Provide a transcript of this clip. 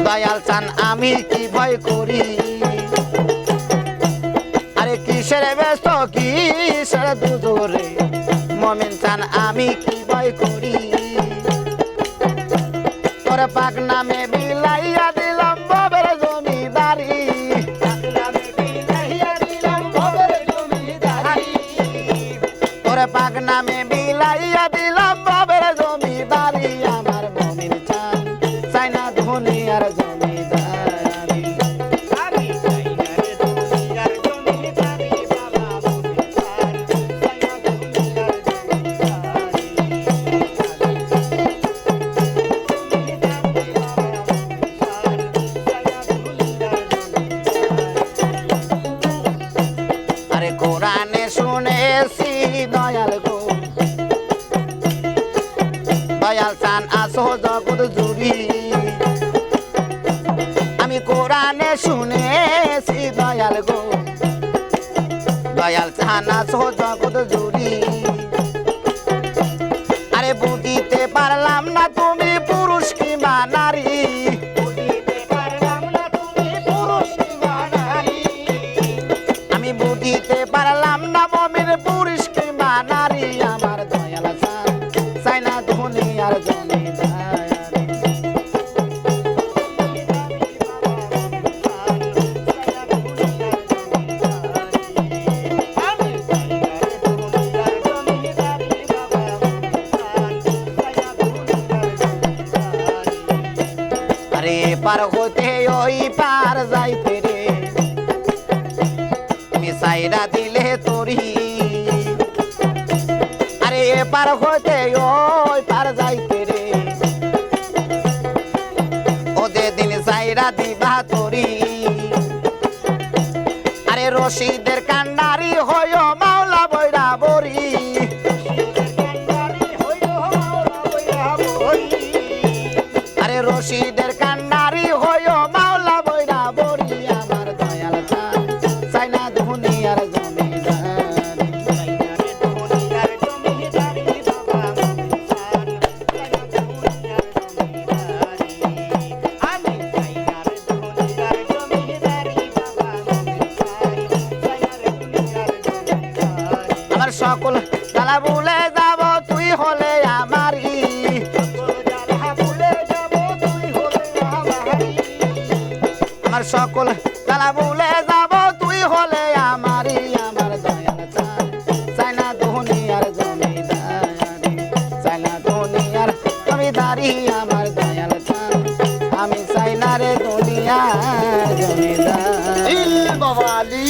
দয়াল চান আমি কি ভয় করি আরে কিসের ব্যস্ত কিসের দুজোরে মমিন চান আমি কি ভয় করি তোর পাক নামে বিলাইয়া দিলাম বাবের জমিদারি তোর পাক নামে বিলাইয়া দিলাম বাবের জমিদারি আমার মমিন চান চাই না দুনিয়ার জমিদারি আরে কোরআনে শুনেছি দয়াল গো দয়াল চান আসো জগৎ জুড়ি আমি কোরআনে শুনেছি দয়াল গো দয়াল চান আসো জগৎ জুড়ি আরে বুঝিতে পারলাম না তুমি পুরুষ কিংবা নারী আমি বুঝিতে পারলাম না মমিন পুরুষ কিংবা নারী আমার দয়াল চান চাই না দুনিয়ার জমিদারি আরে পার হতে ওই পার যাইতে রে মিসাইরা দিলে তোরি আরে পার হতে ওই পার যাইতে রে ওদের দিন সাইরা দিবা তোরি আরে রশিদের কান্ডারি হয় মাওলা বৈরা বরি আরে রশিদের কান্ডারি হয় মাওলা বৈরা বরি আমার দয়াল চান চাই না দুনিয়ার আমার সকল জ্বালা ভুলে যাব তুই হলে আমারই আমার সকল জ্বালা ভুলে যাব তুই হলে আমারই আমার দয়াল চান চাই না দুনিয়ার জমিদারি চাই না দুনিয়ার জমিদারি আমার দয়াল চান আমি চাই না রে দুনিয়ার জমিদারি বাবা আলী